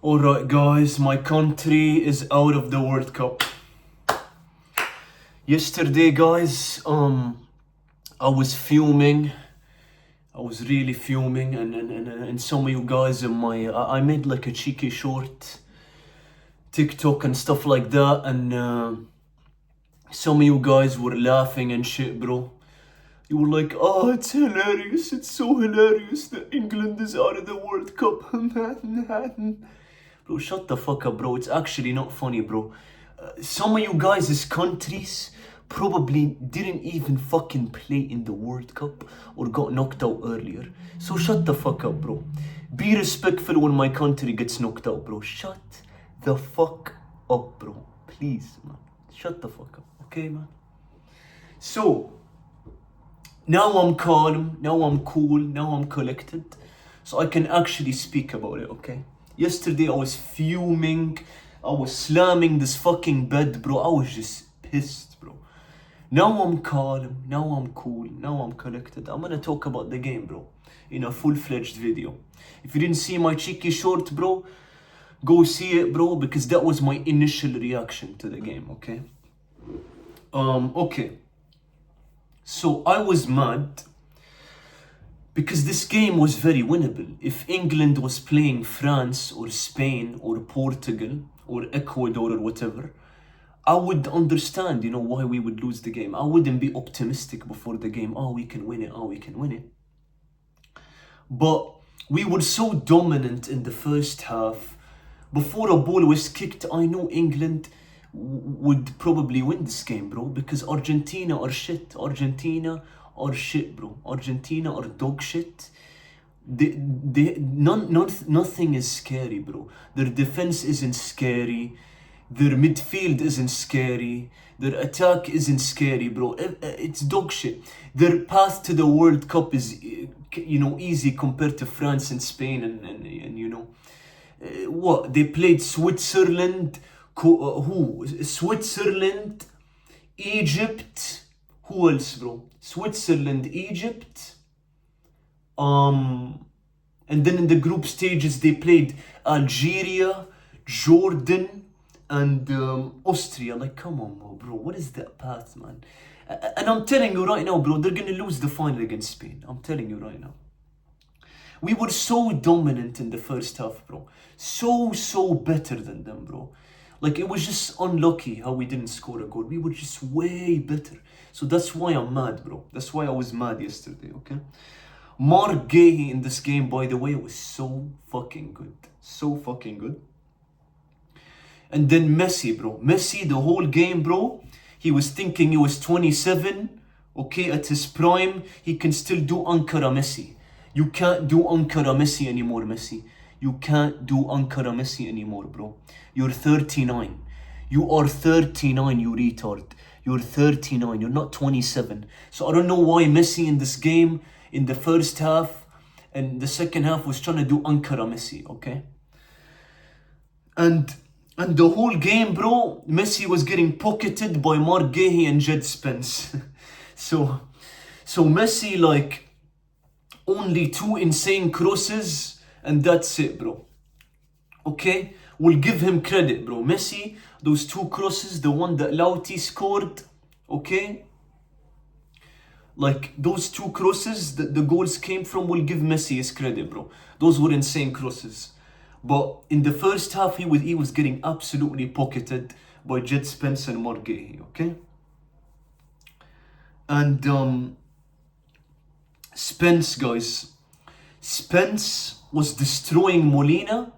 Alright guys, my country is out of the World Cup. Yesterday guys, I was fuming. I was really fuming and some of you guys in I made like a cheeky short TikTok and stuff like that, and some of you guys were laughing and shit, bro. You were like, oh, it's hilarious, it's so hilarious that England is out of the World Cup. Bro, shut the fuck up, bro. It's actually not funny, bro. Some of you guys' countries probably didn't even fucking play in the World Cup or got knocked out earlier. So shut the fuck up, bro. Be respectful when my country gets knocked out, bro. Shut the fuck up, bro. Please, man. Shut the fuck up, okay, man? So, now I'm calm, now I'm cool, now I'm collected. So I can actually speak about it, okay? Yesterday I was fuming, I was slamming this fucking bed, bro. I was just pissed, bro. Now I'm calm, now I'm cool, now I'm collected. I'm gonna talk about the game, bro, in a full-fledged video. If you didn't see my cheeky short, bro, go see it, bro, because that was my initial reaction to the game, okay? Okay. So I was mad because this game was very winnable. If England was playing France or Spain or Portugal or Ecuador or whatever, I would understand, why we would lose the game. I wouldn't be optimistic before the game. Oh, we can win it. Oh, we can win it. But we were so dominant in the first half. Before a ball was kicked, I knew England would probably win this game, bro, because Argentina are shit. Argentina are shit, bro. Argentina are dog shit. Nothing is scary, bro. Their defense isn't scary. Their midfield isn't scary. Their attack isn't scary, bro. It's dog shit. Their path to the World Cup is, easy compared to France and Spain and what? They played Switzerland, Switzerland, Egypt. Who else, bro? Switzerland, Egypt. And then in the group stages they played Algeria, Jordan, and Austria. Like, come on, bro. What is that path, man? And I'm telling you right now, bro, they're gonna lose the final against Spain. I'm telling you right now. We were so dominant in the first half, bro. So better than them, bro. Like, it was just unlucky how we didn't score a goal. We were just way better. So that's why I'm mad, bro. That's why I was mad yesterday, okay? Marc Guéhi in this game, by the way, was so fucking good. So fucking good. And then Messi, bro. Messi, the whole game, bro, he was thinking he was 27, okay, at his prime. He can still do Ankara Messi. You can't do Ankara Messi anymore, Messi. You can't do Ankara Messi anymore, bro. You're 39. You are 39, you retard. You're 39. You're not 27. So I don't know why Messi in this game, in the first half and the second half, was trying to do Ankara Messi, okay? And the whole game, bro, Messi was getting pocketed by Marc Guéhi and Jed Spence. So Messi, like, only 2 insane crosses, and that's it, bro. Okay? We'll give him credit, bro. Messi, those 2 crosses, the one that Lauti scored, okay? Like, those 2 crosses that the goals came from, we'll give Messi his credit, bro. Those were insane crosses. But in the first half, he was getting absolutely pocketed by Jed Spence and Marc Guéhi, okay? And Spence, guys. Spence was destroying Molina,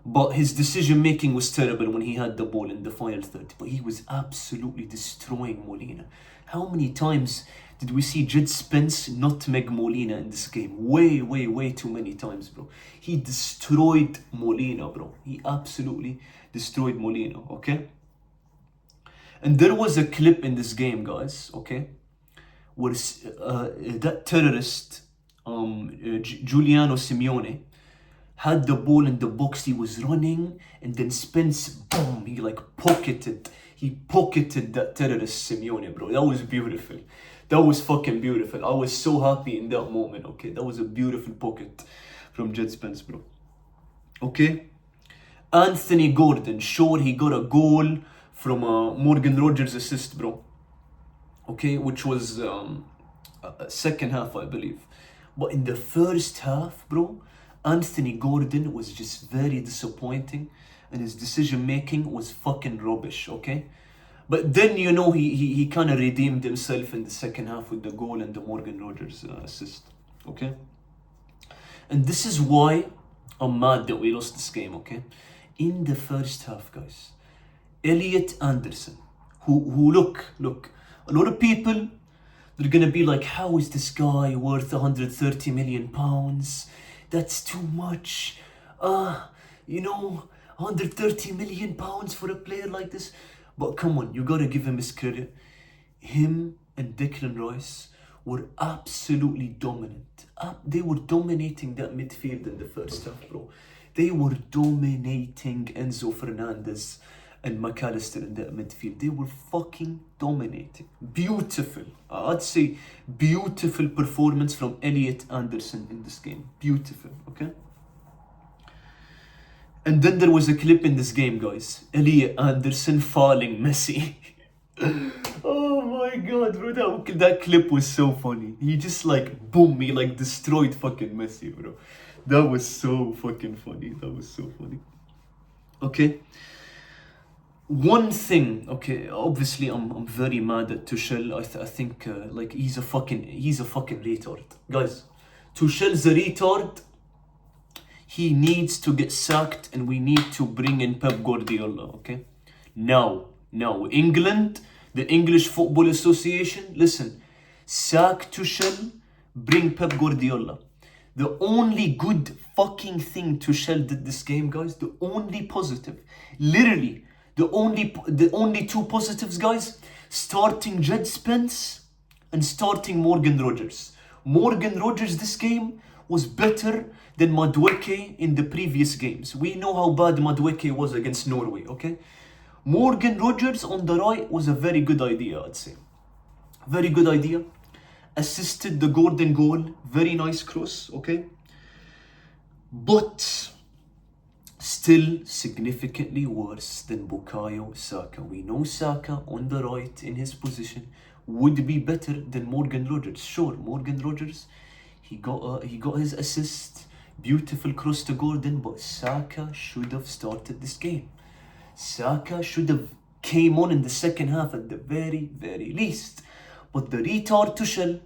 but his decision making was terrible when he had the ball in the final third. But he was absolutely destroying Molina. How many times did we see Jed Spence nutmeg Molina in this game? Way too many times, bro. He destroyed Molina, bro. He absolutely destroyed Molina, okay? And there was a clip in this game, guys, okay, where that terrorist, Giuliano Simeone, had the ball in the box. He was running, and then Spence, boom, he pocketed that terrorist Simeone, bro. That was beautiful. That was fucking beautiful. I was so happy in that moment, okay? That was a beautiful pocket from Jed Spence, bro. Okay? Anthony Gordon, sure, he got a goal from a Morgan Rogers assist, bro. Okay, which was second half, I believe. But in the first half, bro, Anthony Gordon was just very disappointing, and his decision making was fucking rubbish, okay? But then, you know, he kind of redeemed himself in the second half with the goal and the Morgan Rogers assist, okay? And this is why I'm mad that we lost this game, okay? In the first half, guys, Elliot Anderson, who look, a lot of people, they're gonna be like, how is this guy worth 130 million pounds? That's too much. You know, 130 million pounds for a player like this. But come on, you gotta give him his credit. Him and Declan Rice were absolutely dominant. They were dominating that midfield in the first half, bro. They were dominating Enzo Fernandez and McAllister in that midfield. They were fucking dominating. Beautiful. I'd say beautiful performance from Elliot Anderson in this game. Beautiful, okay? And then there was a clip in this game, guys. Elliot Anderson fouling Messi. Oh my god, bro. That clip was so funny. He just like, boom, he like destroyed fucking Messi, bro. That was so fucking funny. That was so funny. Okay. One thing, okay, obviously I'm very mad at Tuchel. I think like he's a fucking retard. Guys, Tuchel's a retard. He needs to get sacked and we need to bring in Pep Guardiola, okay? Now, England, the English Football Association, listen, sack Tuchel, bring Pep Guardiola. The only good fucking thing Tuchel did this game, guys, the only positive, literally, the only two positives, guys, starting Jed Spence and starting Morgan Rogers. Morgan Rogers this game was better than Madueke in the previous games. We know how bad Madueke was against Norway, okay? Morgan Rogers on the right was a very good idea, I'd say. Very good idea. Assisted the Gordon goal. Very nice cross, okay? But still significantly worse than Bukayo Saka. We know Saka on the right in his position would be better than Morgan Rogers. Sure, Morgan Rogers, he got his assist, beautiful cross to Gordon, but Saka should have started this game. Saka should have came on in the second half at the very, very least. But the retard Tuchel,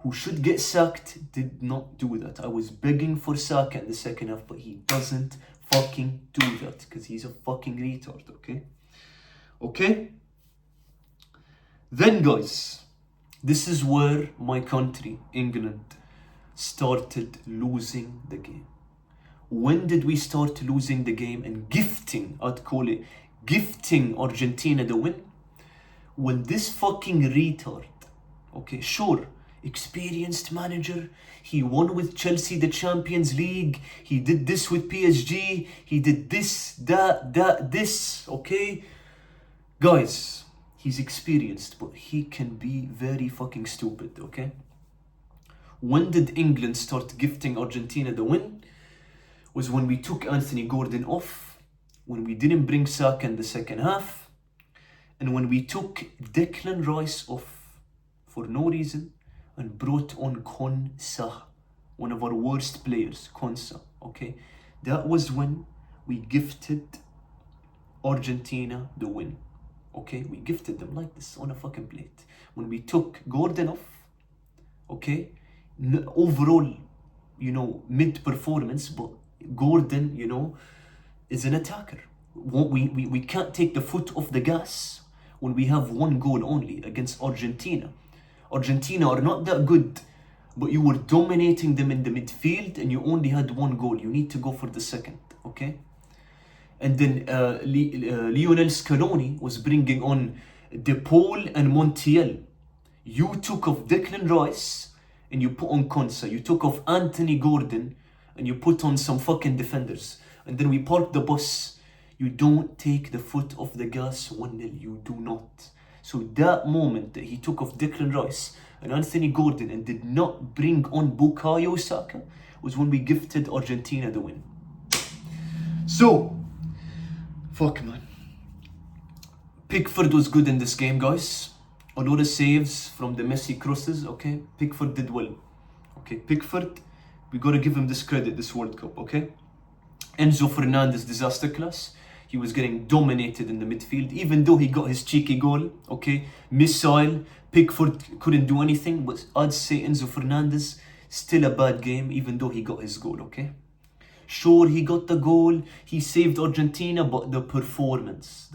who should get sacked, did not do that. I was begging for Saka in the second half, but he doesn't fucking do that because he's a fucking retard, okay? Okay? Then, guys, this is where my country, England, started losing the game. When did we start losing the game and gifting, I'd call it, gifting Argentina the win? When this fucking retard, okay, sure, experienced manager, he won with Chelsea the Champions League, he did this with PSG, he did this, this, okay? Guys, he's experienced, but he can be very fucking stupid, okay? When did England start gifting Argentina the win? Was when we took Anthony Gordon off, when we didn't bring Saka in the second half, and when we took Declan Rice off for no reason and brought on Konsa, one of our worst players, Konsa, okay? That was when we gifted Argentina the win, okay? We gifted them like this on a fucking plate. When we took Gordon off, okay? Overall, you know, mid-performance, but Gordon, you know, is an attacker. We can't take the foot off the gas when we have one goal only against Argentina. Argentina are not that good, but you were dominating them in the midfield and you only had one goal. You need to go for the second, okay? And then Lionel Scaloni was bringing on De Paul and Montiel. You took off Declan Rice and you put on Konsa. You took off Anthony Gordon and you put on some fucking defenders. And then we parked the bus. You don't take the foot off the gas 1-0. You do not. So that moment that he took off Declan Rice and Anthony Gordon and did not bring on Bukayo Saka was when we gifted Argentina the win. So, Fuck, man. Pickford was good in this game, guys. A lot of saves from the Messi crosses, okay? Pickford did well. Okay, Pickford, we gotta give him this credit this World Cup, okay? Enzo Fernandez, disaster class. He was getting dominated in the midfield, even though he got his cheeky goal, okay? Missile, Pickford couldn't do anything, but I'd say Enzo Fernandez, still a bad game, even though he got his goal, okay? Sure, he got the goal, he saved Argentina, but the performance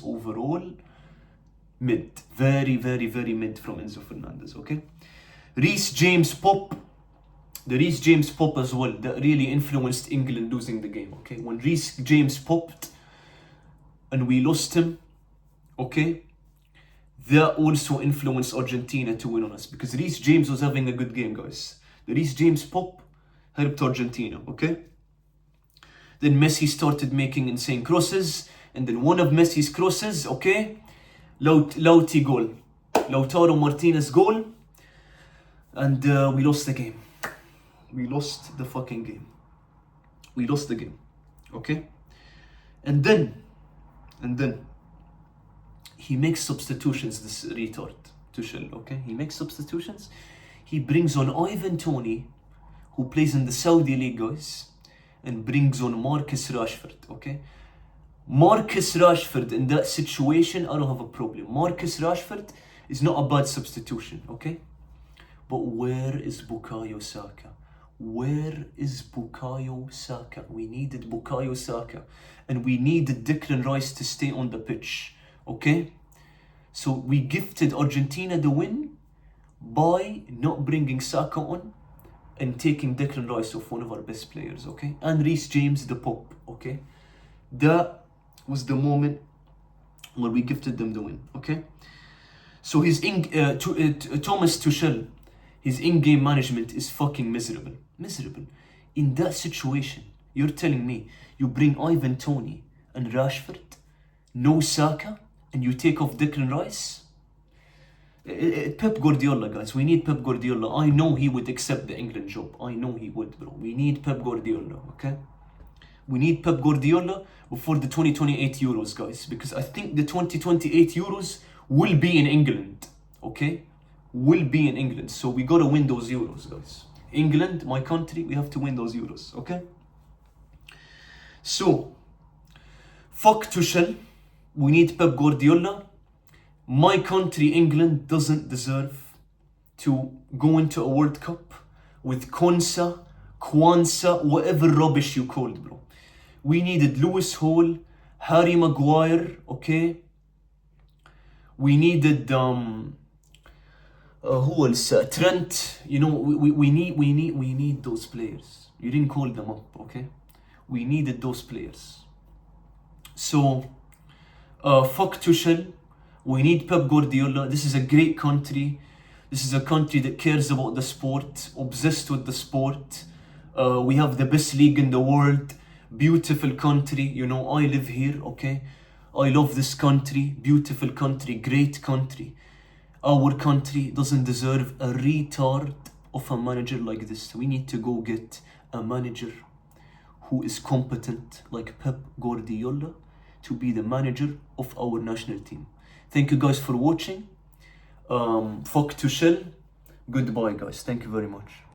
overall, mid. Very, very, very mid from Enzo Fernandez, okay? Reece James pop, the Reece James pop as well, that really influenced England losing the game, okay? When Reece James popped and we lost him, okay? That also influenced Argentina to win on us because Reece James was having a good game, guys. The Reece James pop helped Argentina, okay? Then Messi started making insane crosses, and then one of Messi's crosses, okay? Lauti goal. Lautaro Martinez goal, and we lost the game. We lost the fucking game. We lost the game, okay? And then, he makes substitutions, this retard, Tuchel, okay? He makes substitutions. He brings on Ivan Toney, who plays in the Saudi League, guys, and brings on Marcus Rashford, okay? Marcus Rashford, in that situation, I don't have a problem. Marcus Rashford is not a bad substitution, okay? But where is Bukayo Saka? Where is Bukayo Saka? We needed Bukayo Saka. And we needed Declan Rice to stay on the pitch, okay? So we gifted Argentina the win by not bringing Saka on and taking Declan Rice off, one of our best players, okay? And Reece James the pop, okay? That was the moment where we gifted them the win, okay? So Thomas Tuchel, his in-game management is fucking miserable. Miserable. In that situation, you're telling me you bring Ivan Toney and Rashford, no Saka, and you take off Declan Rice? Pep Guardiola, guys. We need Pep Guardiola. I know he would accept the England job. I know he would, bro. We need Pep Guardiola, okay? We need Pep Guardiola before the 2028 Euros, guys. Because I think the 2028 Euros will be in England, okay? Will be in England. So we gotta win those Euros, guys. England, my country, we have to win those Euros, okay? So, fuck Tuchel. We need Pep Guardiola. My country, England, doesn't deserve to go into a World Cup with Kwanzaa, whatever rubbish you called, bro. We needed Lewis Hall, Harry Maguire, okay? We needed who else? Trent. You know, we need those players. You didn't call them up, okay? We needed those players. So, fuck Tuchel. We need Pep Guardiola. This is a great country. This is a country that cares about the sport, obsessed with the sport. We have the best league in the world. Beautiful country. You know, I live here, okay? I love this country. Beautiful country. Great country. Our country doesn't deserve a retard of a manager like this. We need to go get a manager who is competent like Pep Guardiola to be the manager of our national team. Thank you guys for watching. Fuck Tuchel. Goodbye, guys. Thank you very much.